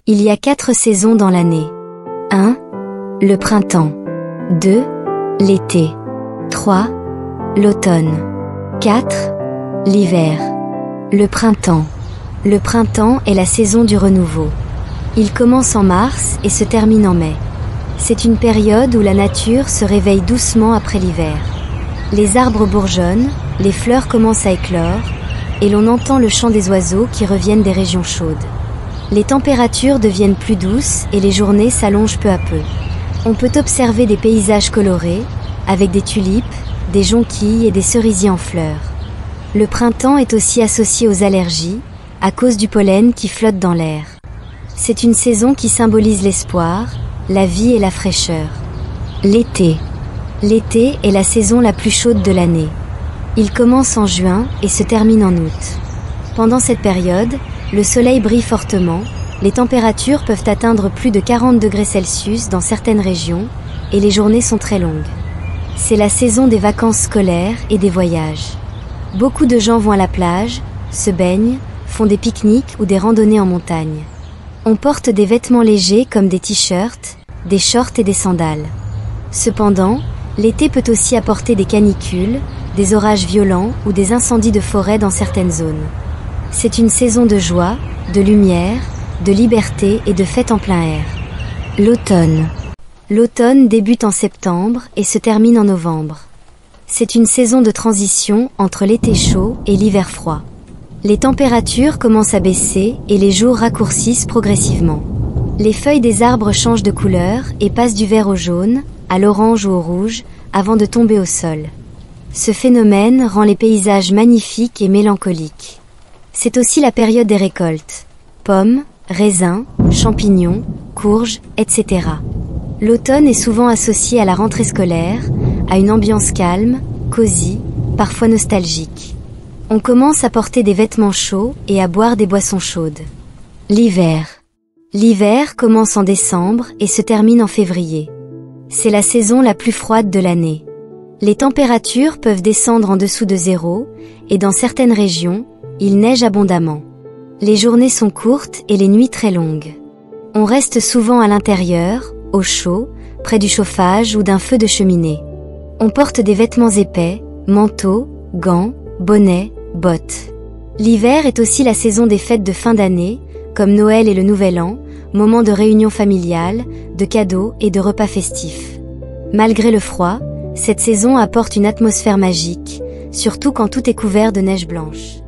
Il y a 4 saisons dans l'année. 1. Le printemps. 2. L'été. 3. L'automne. 4. L'hiver. Le printemps. Le printemps est la saison du renouveau. Il commence en mars et se termine en mai. C'est une période où la nature se réveille doucement après l'hiver. Les arbres bourgeonnent, les fleurs commencent à éclore, et l'on entend le chant des oiseaux qui reviennent des régions chaudes. Les températures deviennent plus douces et les journées s'allongent peu à peu. On peut observer des paysages colorés, avec des tulipes, des jonquilles et des cerisiers en fleurs. Le printemps est aussi associé aux allergies, à cause du pollen qui flotte dans l'air. C'est une saison qui symbolise l'espoir, la vie et la fraîcheur. L'été. L'été est la saison la plus chaude de l'année. Il commence en juin et se termine en août. Pendant cette période, le soleil brille fortement, les températures peuvent atteindre plus de 40 degrés Celsius dans certaines régions et les journées sont très longues. C'est la saison des vacances scolaires et des voyages. Beaucoup de gens vont à la plage, se baignent, font des pique-niques ou des randonnées en montagne. On porte des vêtements légers comme des t-shirts, des shorts et des sandales. Cependant, l'été peut aussi apporter des canicules, des orages violents ou des incendies de forêt dans certaines zones. C'est une saison de joie, de lumière, de liberté et de fêtes en plein air. L'automne. L'automne débute en septembre et se termine en novembre. C'est une saison de transition entre l'été chaud et l'hiver froid. Les températures commencent à baisser et les jours raccourcissent progressivement. Les feuilles des arbres changent de couleur et passent du vert au jaune, à l'orange ou au rouge, avant de tomber au sol. Ce phénomène rend les paysages magnifiques et mélancoliques. C'est aussi la période des récoltes. Pommes, raisins, champignons, courges, etc. L'automne est souvent associé à la rentrée scolaire, à une ambiance calme, cosy, parfois nostalgique. On commence à porter des vêtements chauds et à boire des boissons chaudes. L'hiver. L'hiver commence en décembre et se termine en février. C'est la saison la plus froide de l'année. Les températures peuvent descendre en dessous de zéro et dans certaines régions, il neige abondamment. Les journées sont courtes et les nuits très longues. On reste souvent à l'intérieur, au chaud, près du chauffage ou d'un feu de cheminée. On porte des vêtements épais, manteaux, gants, bonnets, bottes. L'hiver est aussi la saison des fêtes de fin d'année, comme Noël et le Nouvel An, moment de réunions familiales, de cadeaux et de repas festifs. Malgré le froid, cette saison apporte une atmosphère magique, surtout quand tout est couvert de neige blanche.